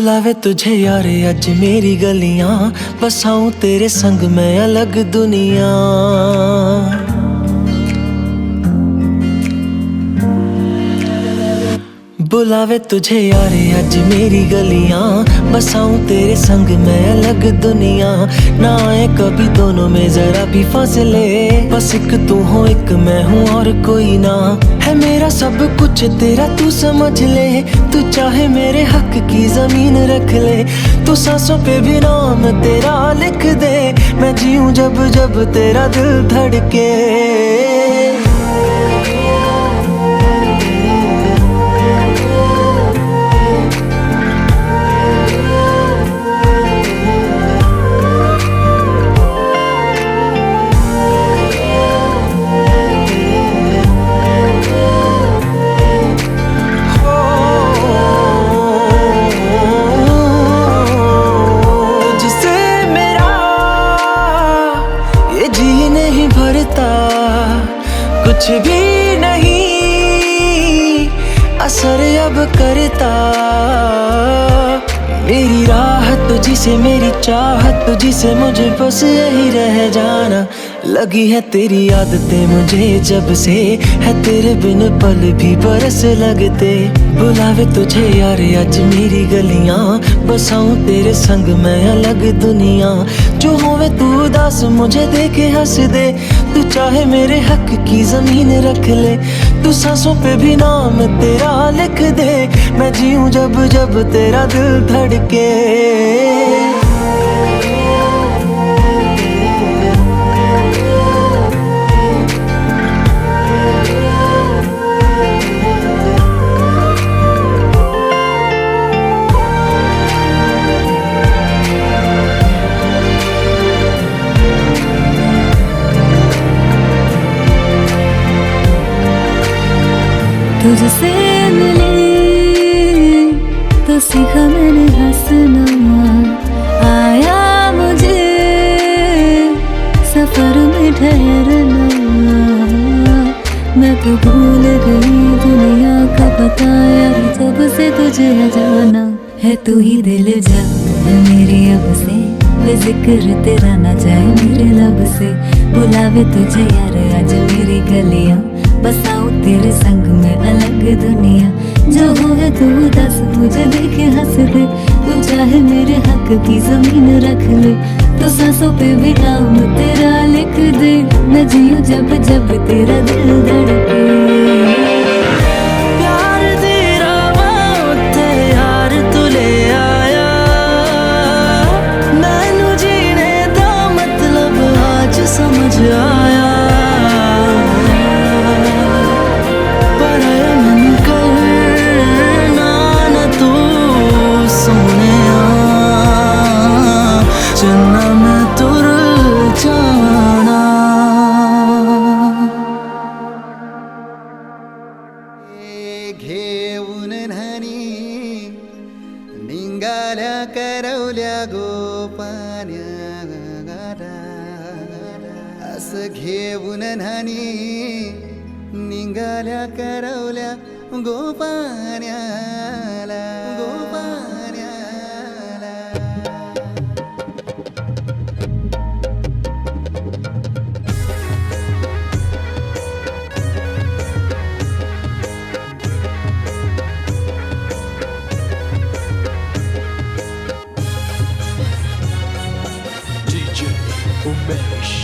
बुलावे तुझे यार अज मेरी गलियां, बसाऊं तेरे संग मैं अलग दुनिया। बुलावे तुझे यार अज मेरी गलियां, बसाऊं तेरे संग मैं अलग दुनिया। ना आए कभी दोनों में जरा भी फासले, बस एक तू हो एक मैं हूँ और कोई ना। है मेरा सब कुछ तेरा तू समझ ले, तू चाहे मेरे हक की जमीन रख ले। तू सांसों पे भी नाम तेरा लिख दे, मैं जीऊं जब जब तेरा दिल धड़के। कुछ भी नहीं असर अब करता, मेरी राहत तुझी से मेरी चाहत तुझी से, मुझे बस यही रह जाना। लगी है तेरी आदतें मुझे जब से, है तेरे बिन पल भी बरस लगते। बुलावे तुझे यार आज मेरी गलियां, बसाऊं तेरे संग मैं अलग दुनिया। जो होवे तू उदास मुझे देखे हंस दे, तू चाहे मेरे हक की जमीन रख ले। तू सांसों पे भी नाम तेरा लिख दे, मैं जीऊं जब जब तेरा दिल धड़के। तुझसे मिली तो सीखा मैंने हंसना, आया मुझे सफर में ठहरना। मैं तो भूल गई दुनिया का पता यार, जब से तुझे जाना है। तू ही दिल जा मेरी अब से, जिक्र तेरा ना जाए मेरे लब से। बुलावे तुझे यार आज मेरी गलियां, बसाऊं तेरे संग में अलग दुनिया। जो होवे तू दस मुझे देखे हंस दे, तू चाहे मेरे हक की जमीन रख ले। तो सांसों पे भी नाम तेरा लिख दे, मैं जीऊं जब जब तेरा दिल धड़के। समझ आया पराया मन करना न तू सोने, चन्ना मैं तुर जाना। घेऊन न्हाणी निंगाल्या करवल्या गोपान्या, घेऊन न्हाणी निघाल्या करवल्या गोपाण्याला, गोपाण्याला। DJ Umesh.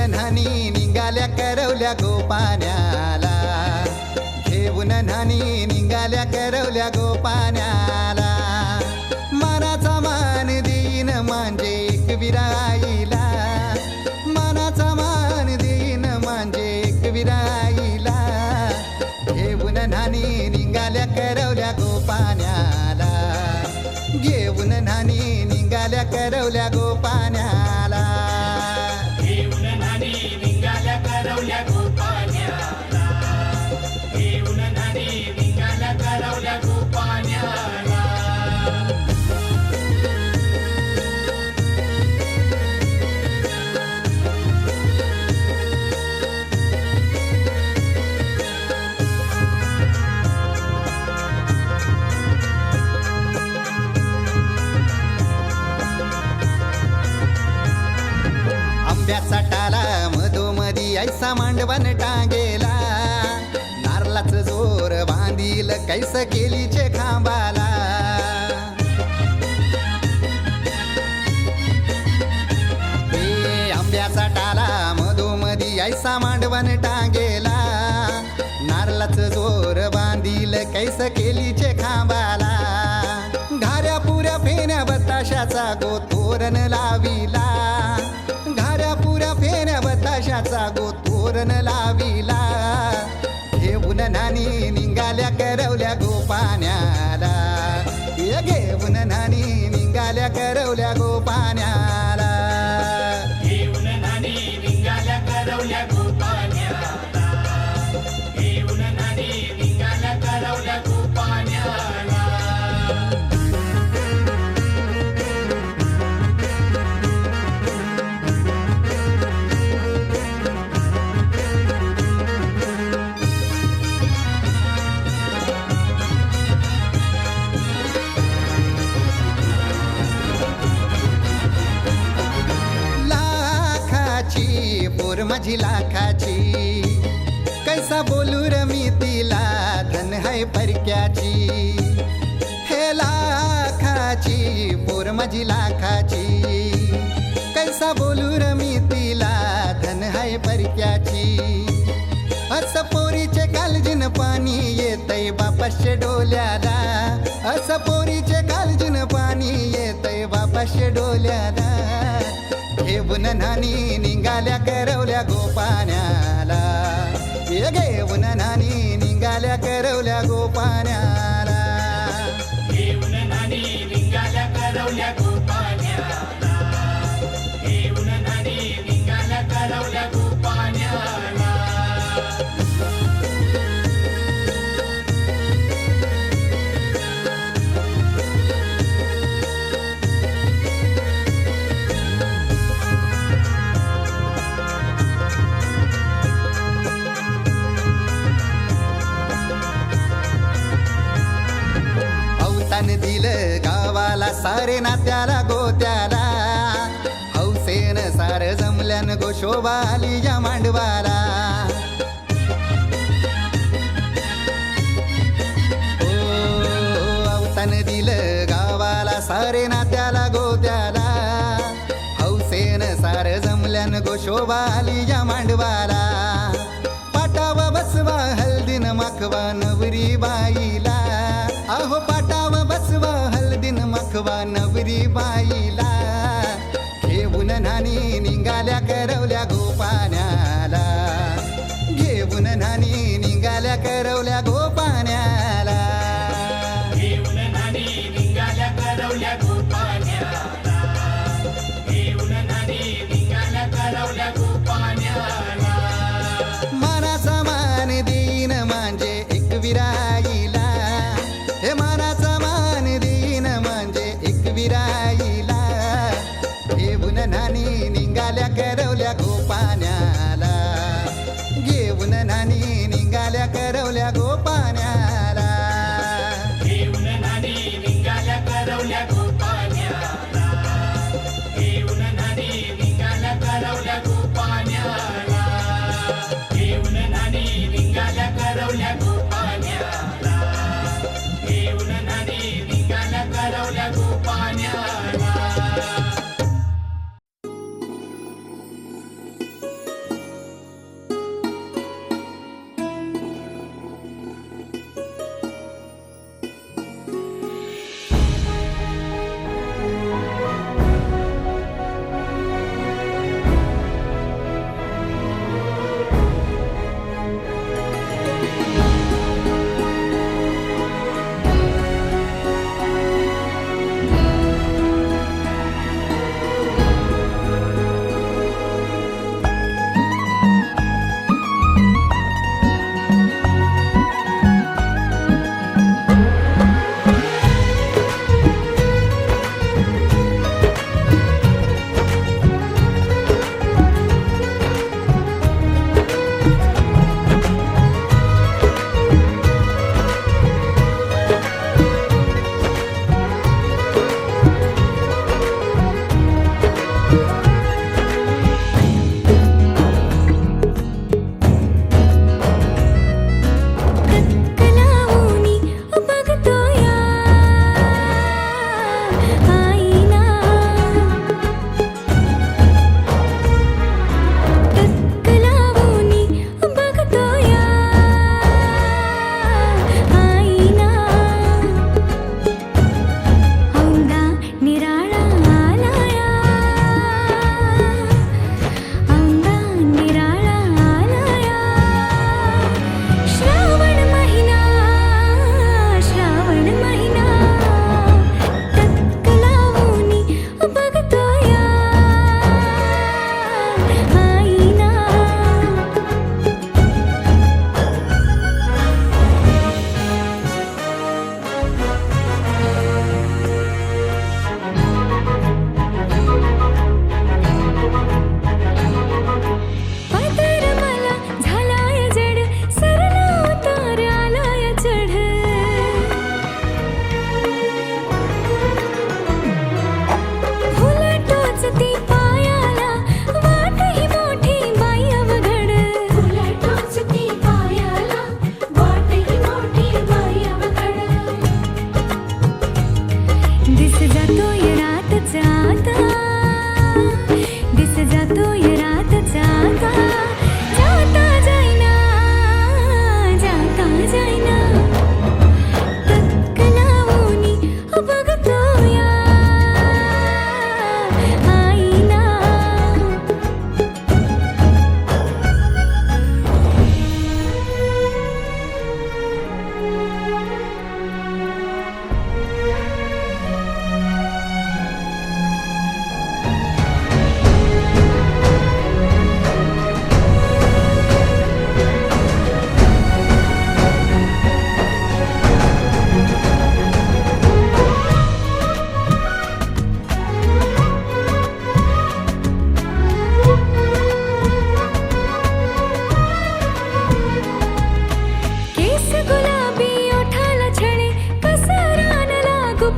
न्हाणी निघाल्या करवल्या गोपाण्याला, घेऊन न्हाणी निघाल्या करवल्या गोपाण्याला। मनाचा मान देईन म्हणजे एक विराईला, मनाचा मान देईन म्हणजे एक विराईला। घेऊन न्हाणी निघाल्या करवल्या गोपाण्याला, घेऊन न्हाणी निघाल्या करवल्या गोपाण्याला। ऐसा मांडवन टांगेला, नारळाचं जोर बांधील कैस केलीचे खांबाला. आंब्याचा टाला मधोमधी ऐसा मांडवन टांगेला, नारळाचं जोर बांधील कैस केलीचे खांबाला. घाऱ्या पुऱ्या फेण्या बताशाचा गोतोरण लाविला, घाऱ्या पुऱ्या फेण्या बताशाचा गोतोरण लाविला. घेऊन नानी निघाल्या करवल्या गोपाण्याला, घेऊन नानी निघाल्या करवल्या गोपाण्याला. घेऊन नानी निघाल्या करवल्या गोपाण्याला, घेऊन नानी निघाल्या करवल्या गोपाण्याला. पोर माझी लाखाची, कैसा बोलू र मी तिला धन है परक्याची. हे लाखाची पोर माझी लाखाची, कैसा बोलू र मी तिला धन है परक्याची. असं पोरीचे कालजीन पाणी येतय बापाशे डोल्याला, असं पोरीचे कालजीन पाणी येतय बापाशे डोल्याला. घेऊन नानी निघाल्या करवल्या गोपाण्याला, घेऊन नानी निघाल्या करवल्या गोपाण्याला. घेऊन नानी निघाल्या करवल्या गोपाण्याला, घेऊन नानी निघाल्या करवल्या गोपाण्याला. अवतान दिलं गावाला सारे नात्याला गोत्याला, हौसेन सार जमल्यान गोशोभा आली या मांडवाला. अवतान दिलं गावाला सारे नात्याला गोत्याला, हौसेन सार जमल्यान गोशोभा आली या मांडवाला. पाटावा बसवा हल्दीन माखवा नवरी बाईला, अहो पाटावा बसवा हल्दीन माखवा नवरी बाईला. घेऊन नानी निघाल्या करवल्या गोपाण्याला, घेऊन नानी निघाल्या करवल्या गोपाण्याला. घेऊन नानी निघाल्या करवल्या गोपाण्याला, घेऊन नानी निघाल्या करवल्या गोपाण्याला. मानाचा मान देईन म्हणजे एक विराईला, हे मानाचा मान देईन म्हणजे एक विराईला. घेऊन नानी निघाल्या करवल्या गोपाण्याला, घेऊन नानी निघाल्या करवल्या गोपाण्याला. घेऊन नानी निघाल्या करवल्या गोपाण्याला, घेऊन नानी निघाल्या करवल्या गोपाण्याला. घेऊन नानी निघाल्या करवल्या गोपाण्याला, घेऊन नानी निघाल्या करवल्या गोपाण्याला.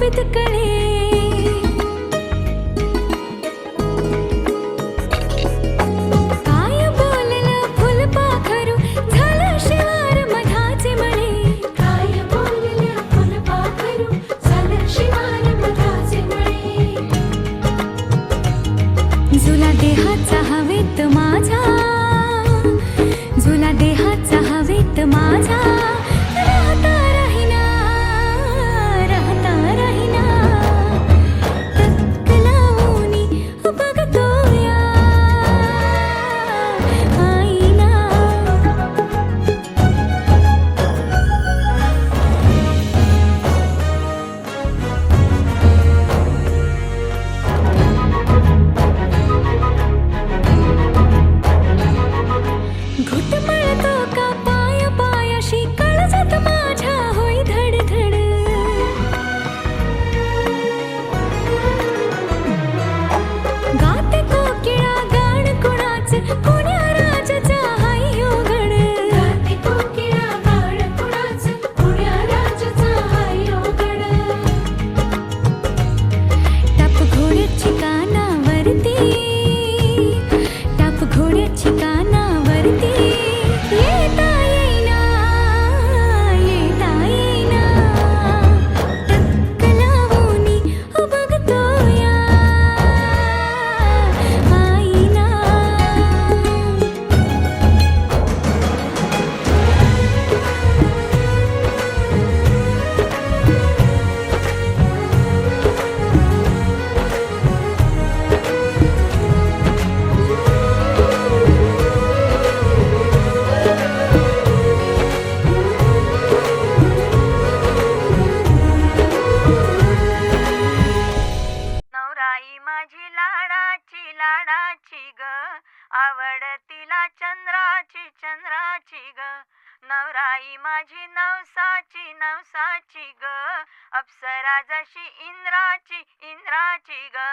गुपित कळे काय बोललं फुलपाखरू झालं शिवार मधाचे मळे काय बोललं फुलपाखरू झालं शिवार मधाचे मळे झुला देहाचा हवेत माझा झुला देहाचा हवेत माझा राहता राहिना राहता राहिना टक लावूनी बघतोया आईना घुटमळतो का पाया पायाशी काळजात माझ्या होई धडधड गाते कोकिळा गाण कुणाच कुण्या राजाचा हाय ह्यो गड गाते कोकिळा गाण कुणाच कुण्या राजाचा हाय ह्यो गड टाप घोड्याची कानावरती टाप घोड्याची कानावरती येता येईना येता येईना टक लावूनी बघतोया आईना नवराई माझी लाडाची लाडाची ग आवड तिला चंद्राची चंद्राची ग नवराई माझी नवसाची नवसाची ग अप्सरा जशी इंद्राची इंद्राची ग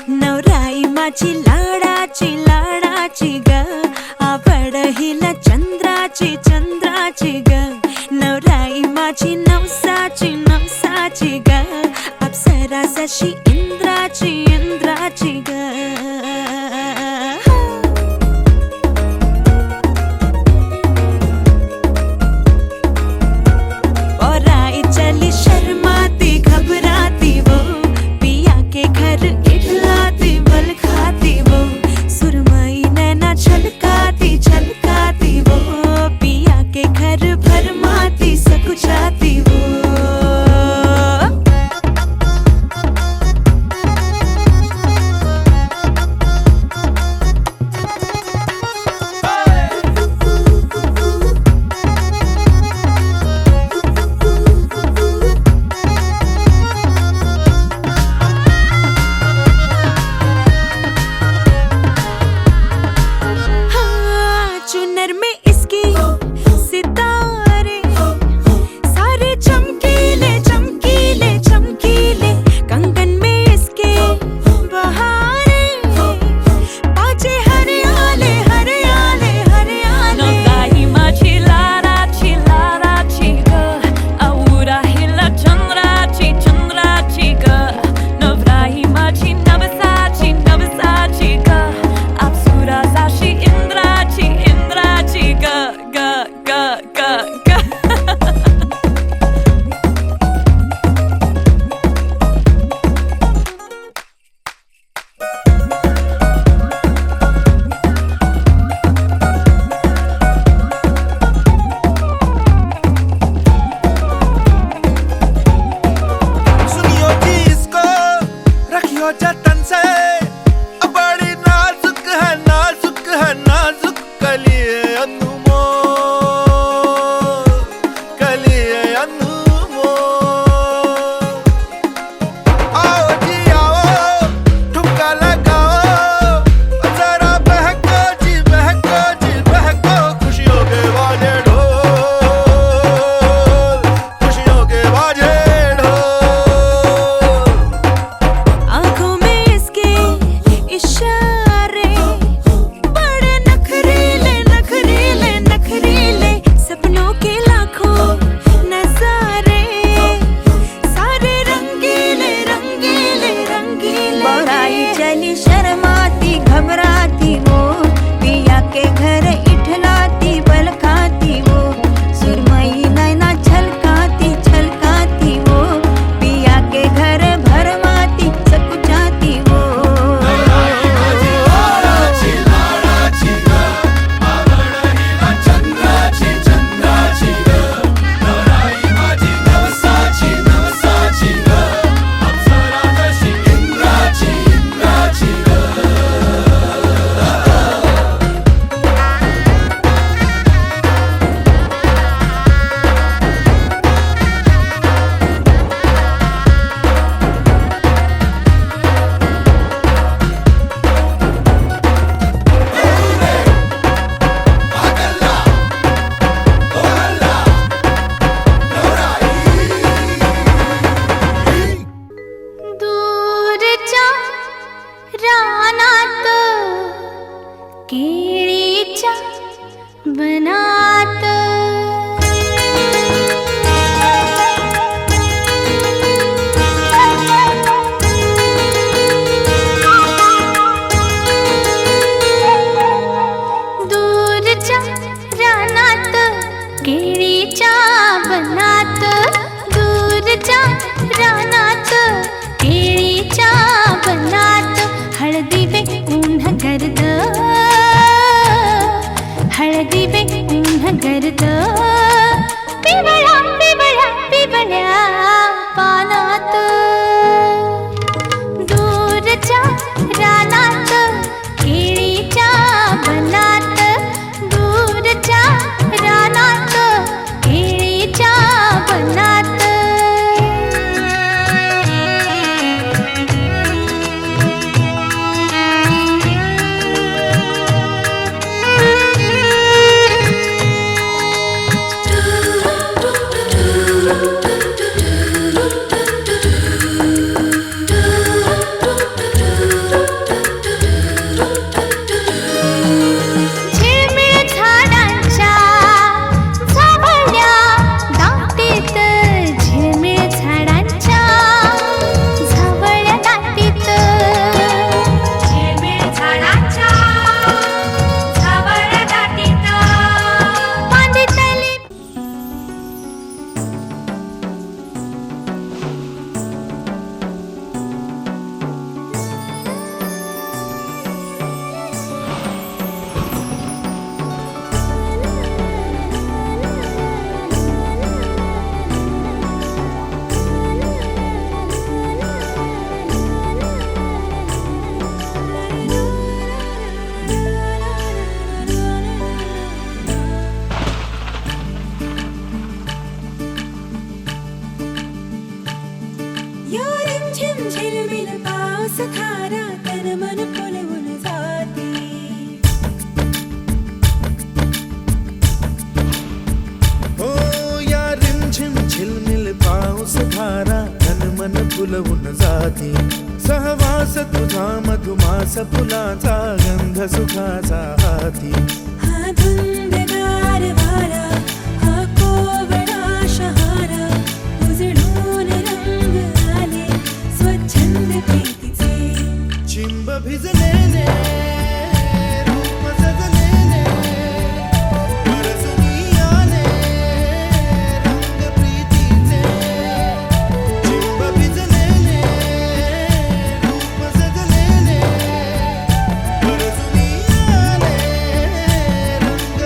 नवराई माझी लाडाची लाडाची ग आवड हिला चंद्राची चंद्राची ग नवराई माझी दूरच्या रानात केळीच्या बनात, दूरच्या रानात केळीच्या बनात, हळदी वे ऊन्ह गर्द, हळदी वे ऊन्ह गर्द, पिवळ्या पिवळ्या पिवळ्या पानात, दूरच्या रानात केळीच्या बनात, दूरच्या रानात केळीच्या बनात. झिळमिळ झाडांच्या झावळ्या दाटीत, झिळमिळ झाडांच्या झावळ्या दाटीत, झिळमिळ झाडांच्या झावळ्या दाटीत, पांदितली या रिमझिम झिलमिल पाऊस खारा तन मन फुलवून जाते. हो या रिमझिम झिलमिल पाऊस धारा तन मन फुलवून जाते. सहवास तुझा मधुमास फुलाचा गंध सुखाचा हाती. हा धुंदगार वारा, हा कोवळा शहारा, उजळून रंग आले स्वच्छंद प्रीतीचे. चिंब भिजलेले रूप सजलेले, परसुनी आले रंग प्रीतीचे. चिंब भिजलेले रूप सजलेले, परसुनी आले रंग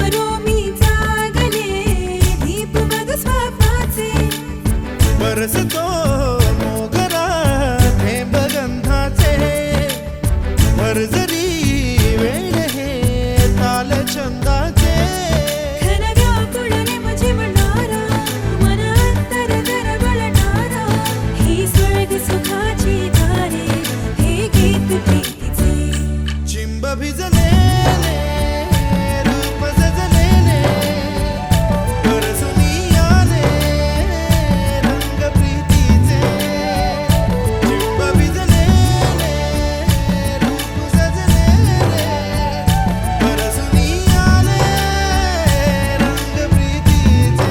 करू मी जागले दीप बघ स्वप्नाचे बरसतो मोगरा थेंब गंधाचे भरजरी वेळ हे ताल छंदाचे खन व्याकुळने मुझे म्हणणारा मन अंतर दरवळणारा ही स्वर्ग सुखाची तारे हे गीत प्रीतीचे चिंब भिजलेले रूप सजलेले परसुनी आले रंग प्रीतीचे चिंब भिजलेले रूप सजलेले परसुनी आले रंग प्रीतीचे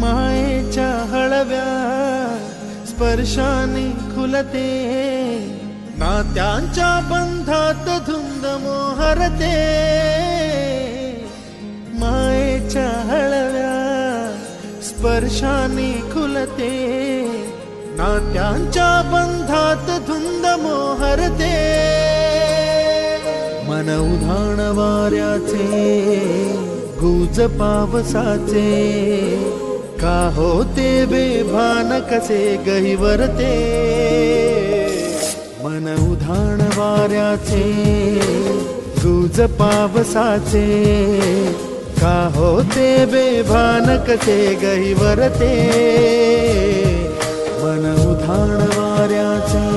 मायेच्या हळव्या स्पर्शाने खुलते नात्यांच्या बंधात धुंद मोहरते मायेच्या हळव्या स्पर्शाने खुलते नात्यांच्या बंधात धुंद मोहरते मन उधाण वाऱ्याचे गुज पावसाचे का होते बेभान कसे गहिवरते मन उधाण वाऱ्याचे गुज पावसाचे का होते बेभान कसे गहिवरते मन उधाण वाऱ्याचे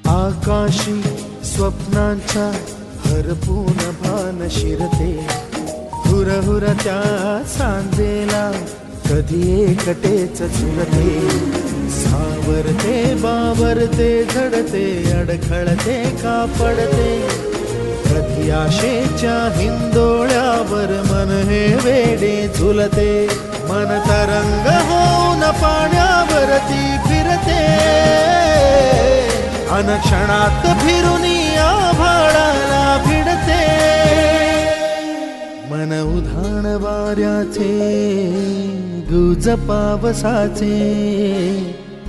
आकाशी स्वप्नांच्या हरपून भान शिरते हुरहुर त्या सांजेला कधी एकटेच झुरते सावरते बावरते झडते अडखळते का पडते कधी आशेच्या हिंदोळ्यावर मन हे वेडे झुलते मन तरंग होऊन पाण्यावरती फिरते अनक्षणात फिरुनी आभाळाला भिडते मन उधाण वाऱ्याचे गुज पावसाचे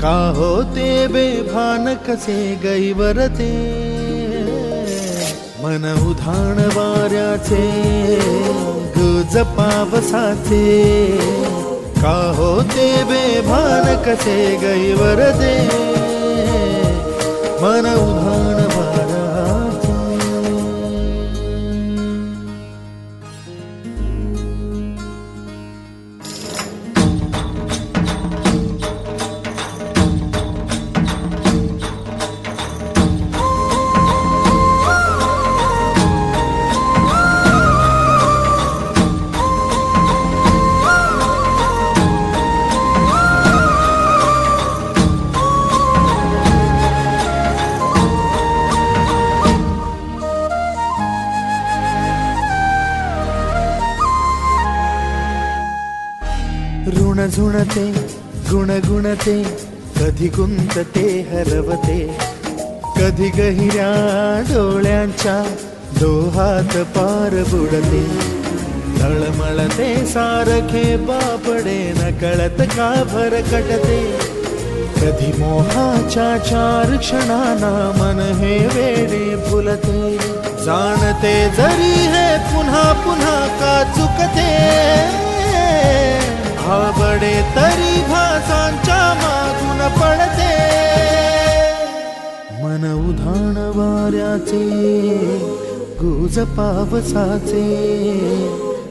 का होते बेभान कसे गैवरते मन उधाण वाऱ्याचे गुज पावसाचे का होते बेभान कसे गैवरते मन उधाण वाऱ्याचे ऋण झुणते गुणगुणते कधी गुंतते हरवते कधी गहिऱ्या डोळ्यांच्या डोहात पार बुडते तळमळते सारखे बापडे न कळत का भरकटते कधी मोहाच्या चार क्षणांना मन हे वेडे फुलते जाणते जरी हे पुन्हा पुन्हा का चुकते आवडे तरी भासांच्या मागून पडते मन उधाण वाऱ्याचे गुज पावसाचे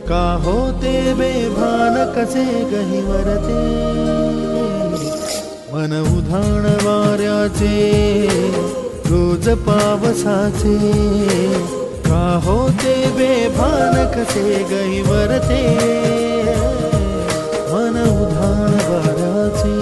का होते बेभान कसे गहिवरते मन उधाण वाऱ्याचे गुज पावसाचे का होते बेभान कसे गहिवरते मन उधाण वाऱ्याचे.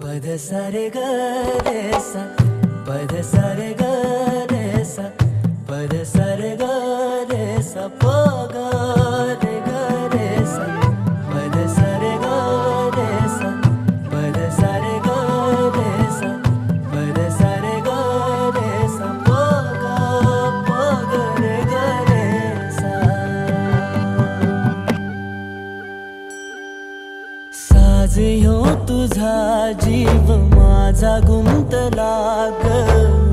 पद सारे ग रे सा पद सारे ग रे सा पद सारे ग रे सा प ग रे सा पद सारे ग रे सा पद सारे ग रे सा पद सारे ग रे सा प ग रे सा. साज ह्यो तुझा जीव माझा गुंतला ग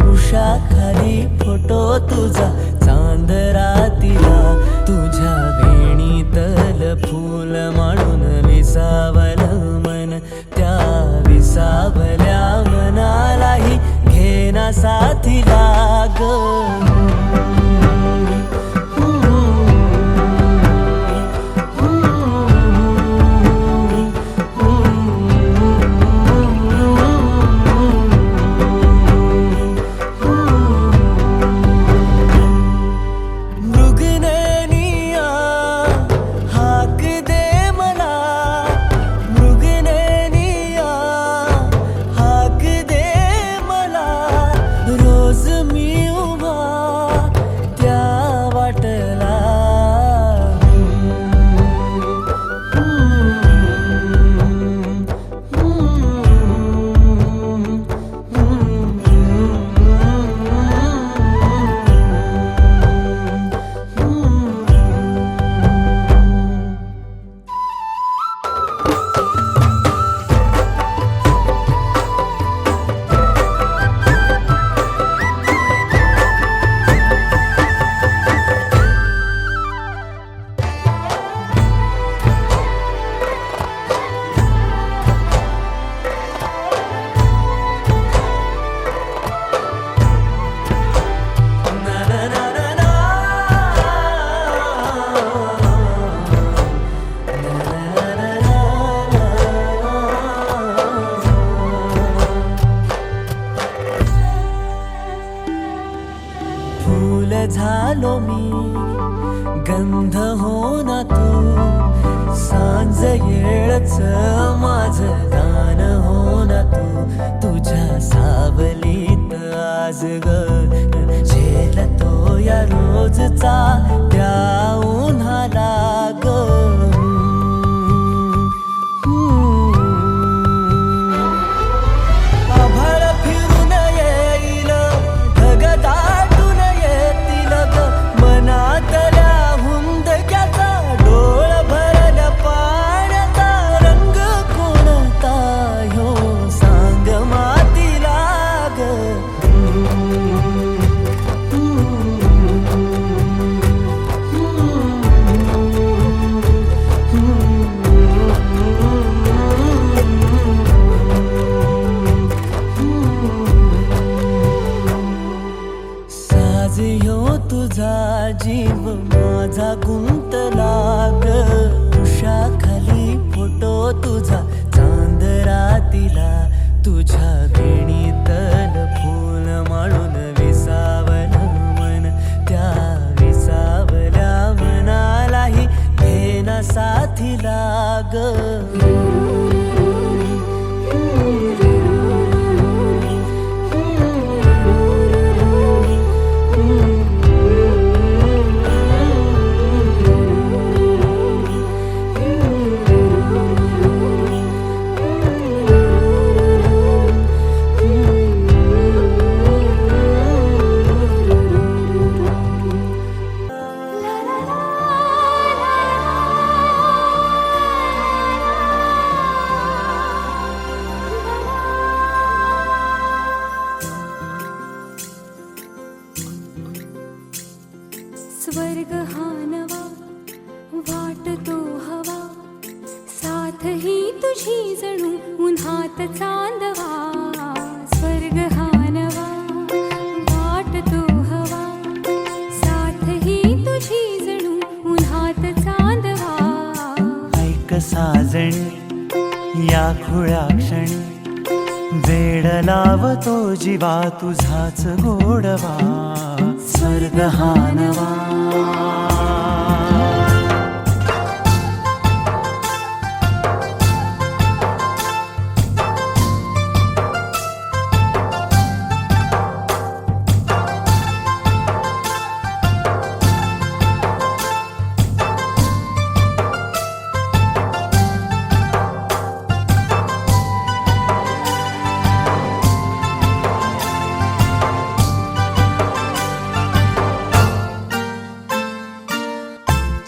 वृक्षाखाली फोटो तुझा चांद रातीला तुझ्या वेणीतल फूल म्हणून विसावल मन त्या विसावल्या मनालाही घेना साथीला ग. झालो मी गंध हो ना तू सांज येळच माझं गान हो ना तू तुझ्या सावलीत आज ग झेलतो या रोजचा त्या उन्हाला ग. तुझा जीव माझा गुंतला ग उषाखाली फोटो तुझा चांद रातीला तुझ्या वेणीतल फूल माळून विसावल मन त्या विसावल्या मनालाही घेना साथीला ग. वाटतो हवा साथ ही तुझी जणू उन्हात चांदवा स्वर्ग हा नवा वाटतो हवा साथ ही तुझी जणू उन्हात चांदवा ऐक साजणी या खुळ्या क्षणी वेड लावतो जीवा तुझाच गोडवा स्वर्ग हा नवा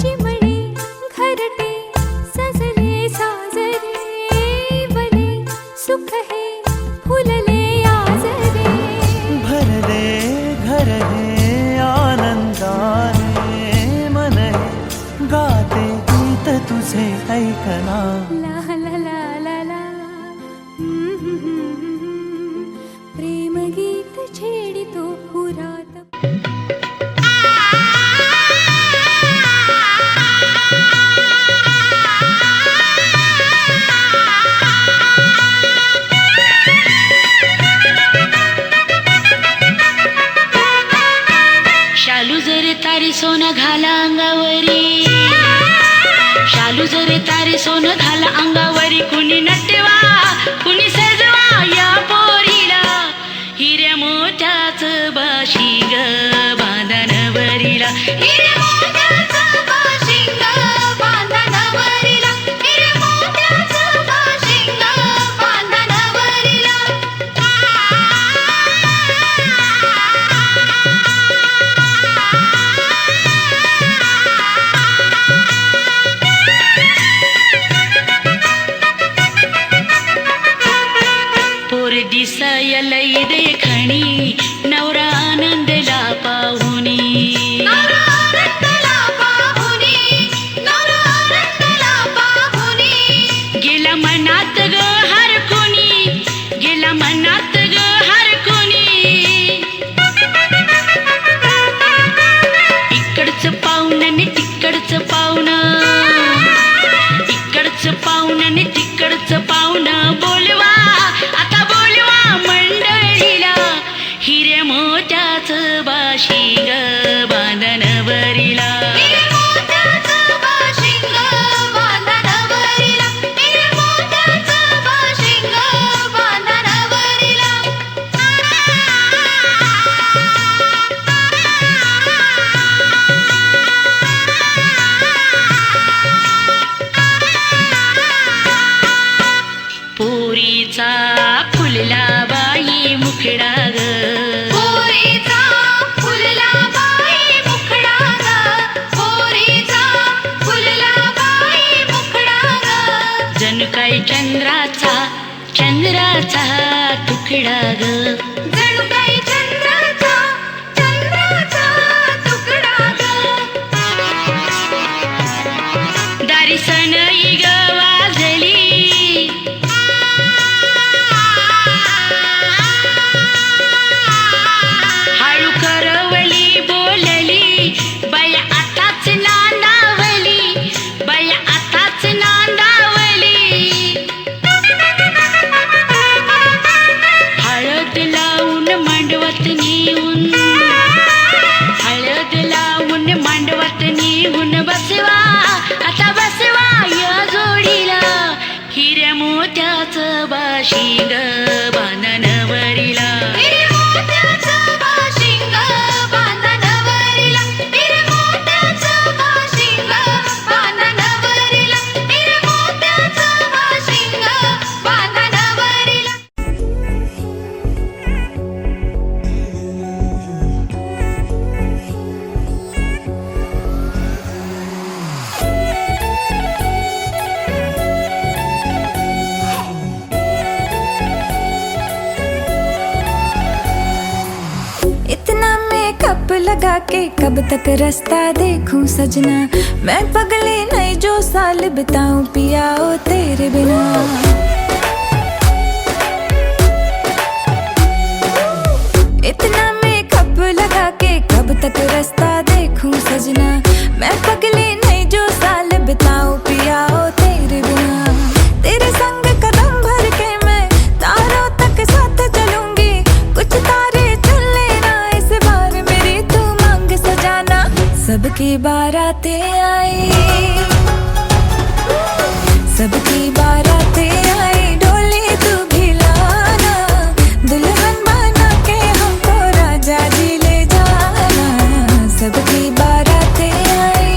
चिमणे घरटे सजले साजरे वले सुख हे फुलले आजरे भरले घर हे आनंदाने मन हे गाते गीत तुझे ऐकना ला ला ला ला ला प्रेम गीत छेडितो पुरात शालू जरे तारी सोनं घाला अंगावरी शालू जरे तारी सोनं घाला अंगावरी कुणी नटवा कुणी सजवा या पोरीला हिऱ्या मोठ्याच बाशी ग बांधणवरीला हिऱ्या मोठ्याच बाशी ग बांधणवरीला हिऱ्या मोठ्याच बाशी ग बांधणवरीला पोर दिसायलई देखणी नवरा आनंदला पाहुनी गेला मनात ग हर कोणी गेला मनात ग हर कोणी इकडचं पाहुणं आणि तिकडचं पाहुणं इकडचं पाहुणं आणि तिकडचं पाहुणं बोलवा आता बोलवा मंडळीला हिऱ्या मोठ्याच बाशी ग बांधणवरीला पोरीचा फुलला बाई मुखडा ग पोरीचा फुलला बाई मुखडा ग पोरीचा फुलला बाई मुखडा ग जणू काही चंद्राचा चंद्राचा तुकडा ग जणू काही चंद्राचा चंद्राचा तुकडा ग दारी सनई ग वाजली हळू करवली बोलली बाया आताच नांदावली बाया आताच नांदावली हळद लावून मांडवत नेऊन हळद लावून मांडवत नेऊन बसवा आता बसवा या जोडीला हिऱ्या मोत्याच बाशी ग बांधणवरीला लगा के कब तक रास्ता देखूं सजना, मैं पगली नहीं जो साल बिताऊं पिया ओ तेरे बिना। इतना मेकअप लगा के कब तक रास्ता देखूं सजना, मैं पगली नहीं जो साल बिताऊं पिया ओ तेरे बिना। तेरे संग कदम भर के मैं तारों तक साथ चलूंगी, कुछ तारे चुन लेना इस बार मेरी तू मांग सजाना। सबकी बारातें आई, सबकी बारातें आई, डोली तू भी लाना, दुल्हन बना के हमको राजा जी ले जाना। सबकी बारातें आई।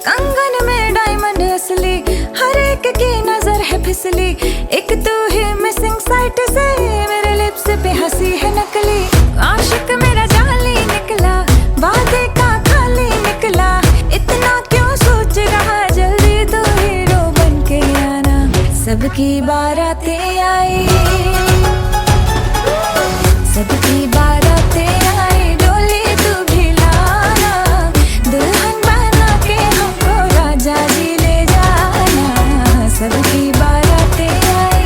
कंगन में डायमंड असली, हर एक की नजर है फिसली, एक तू ही मिसिंग साइट से मेरे लिप्स पे हंसी है नकली। आशिक मेरा जाली निकला, वादे का खाली निकला, इतना क्यों सोच रहा, जल्दी तो हीरो बन के आना। सबकी बारातें आई, सबकी बारातें आई, डोली तू भी लाना, दुल्हन बना के हमको राजा जी ले जाना। सबकी बारातें आई।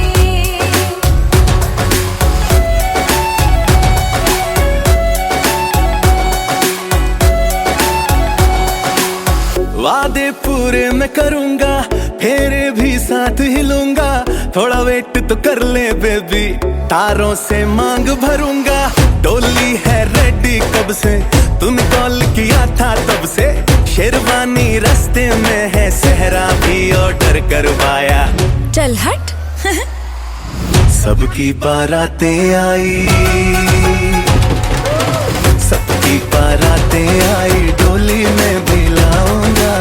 वादे पूरे मैं करूंगा, फेरे भी साथ हिलूंगा, थोड़ा वेट तो कर ले बेबी, तारों से मांग भरूंगा। डोली है रेडी कब से, तुम कॉल किया था तब से, शेरवानी रास्ते में है, सहरा भी ऑर्डर करवाया। चल हट। सबकी बारातें आई, सबकी बारातें आई, डोली में भी लाऊंगा,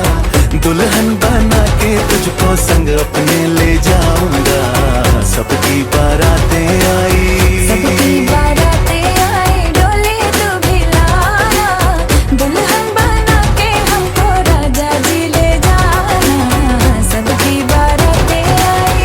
दुल्हन बना के तुझको संग अपने ले जाऊंगा। सबकी बारातें आई, सबकी बारातें आई, डोली तू भी लाना, दुल्हन बना के हमको राजा जी ले जाना। सबकी बारातें आई।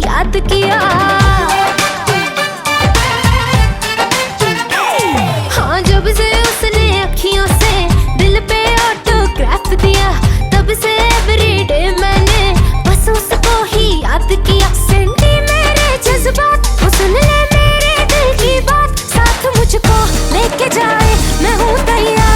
याद किया। हाँ जब से उसने अखियों से दिल पे ऑटोग्राफ दिया, तब से एवरीडे मैंने बस उसको ही याद किया। सेंटी मेरे जज्बात वो सुन ले मेरे दिल की बात, साथ मुझको लेके जाए मैं हूँ तैयार।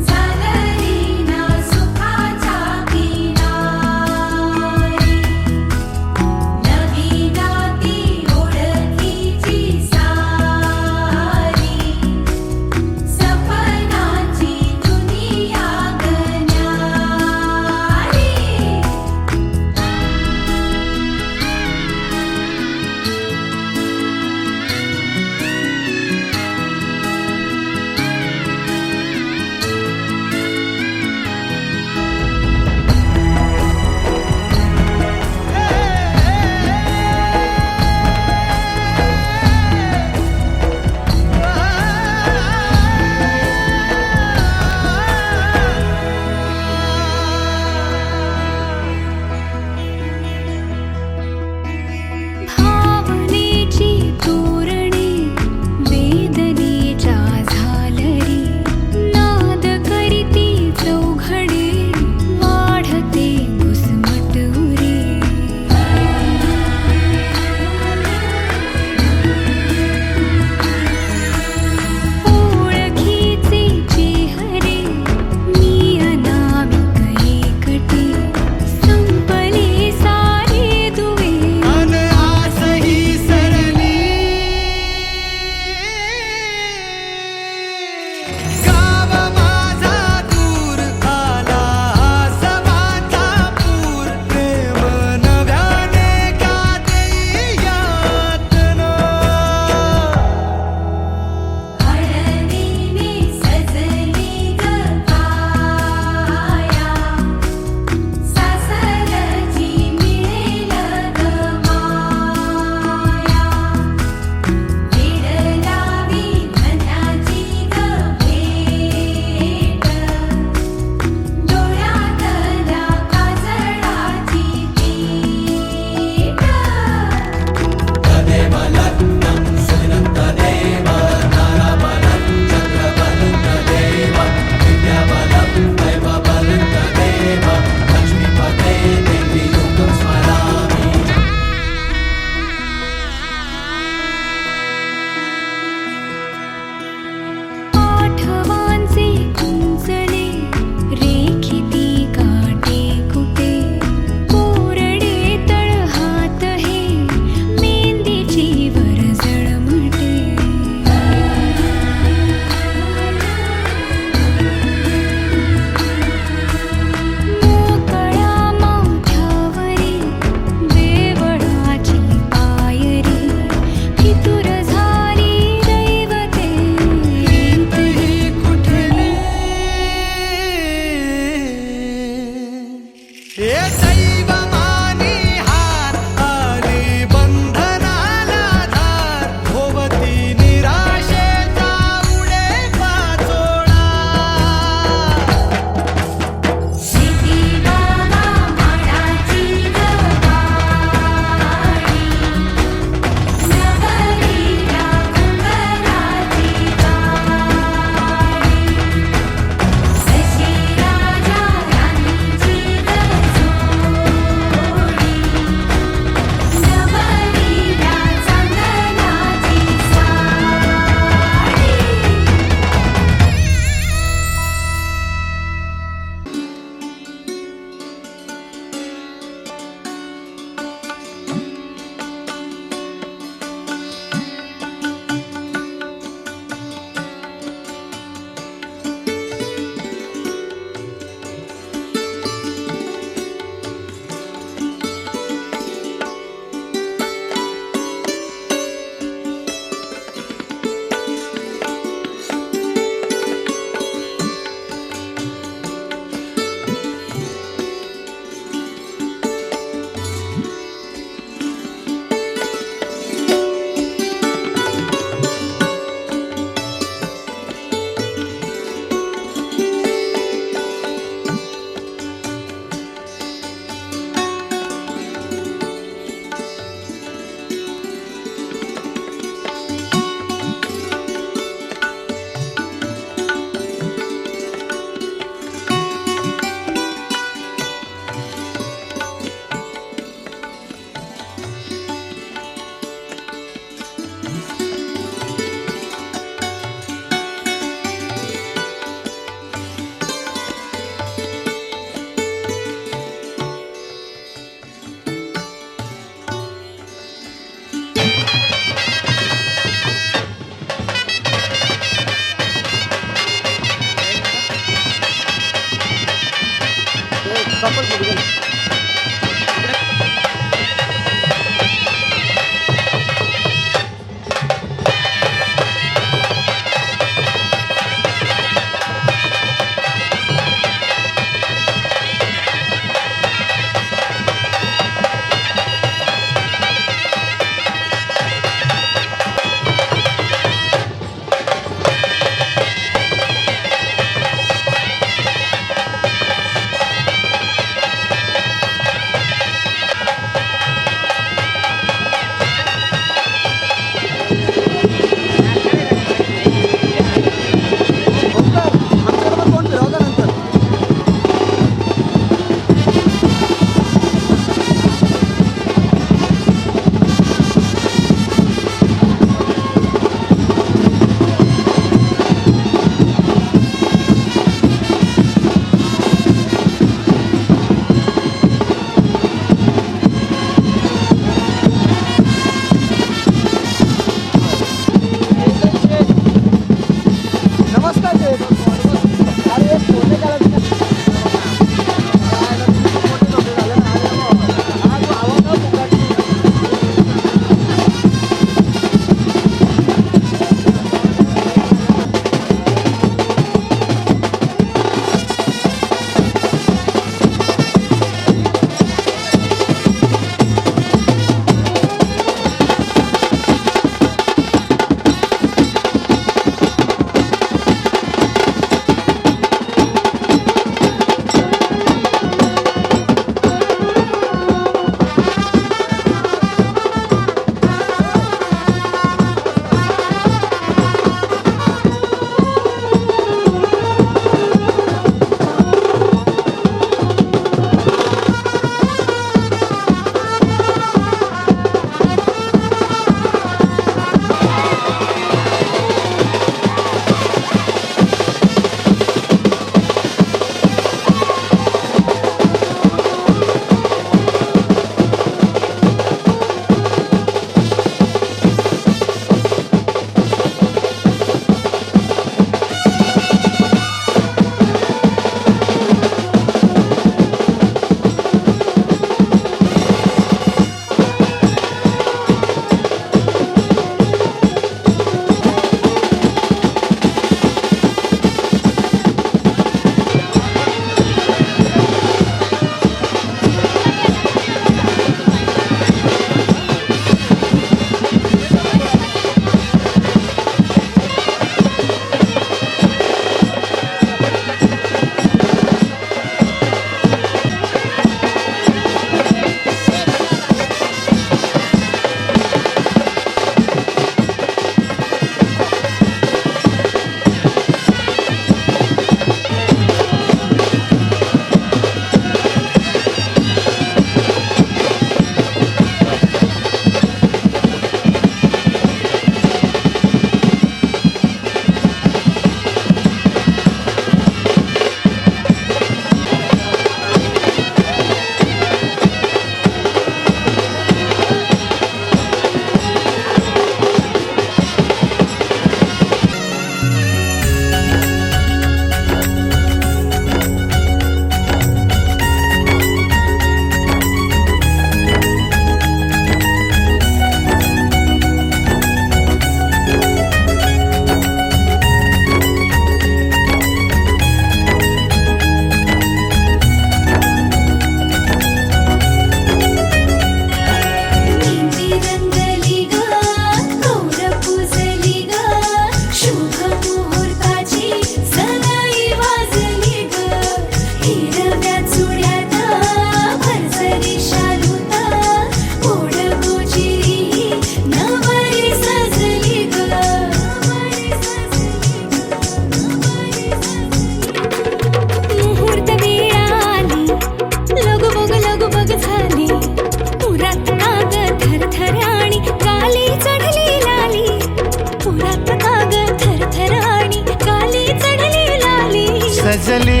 सजली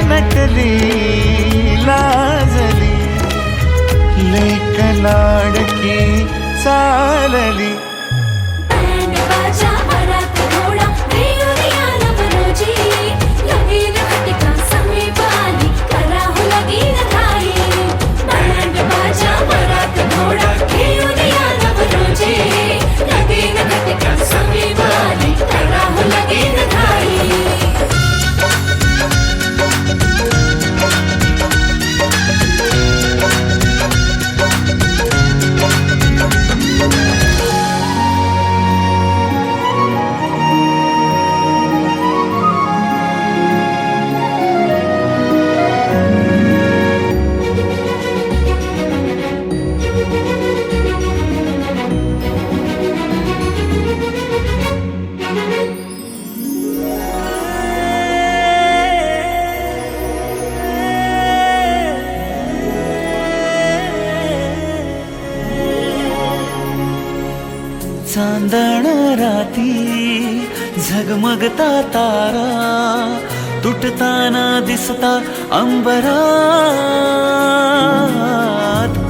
नटली लाजली लेक लाडकी चालली लगीन घटिका समीप आली करा हो लगीन चांदण राती झगमगता तारा तुटताना दिसता अंबरात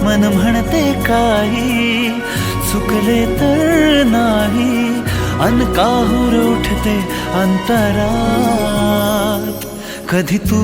मन म्हणते काही चुकले तर नाही अन काहूर उठते अंतरात कधी तू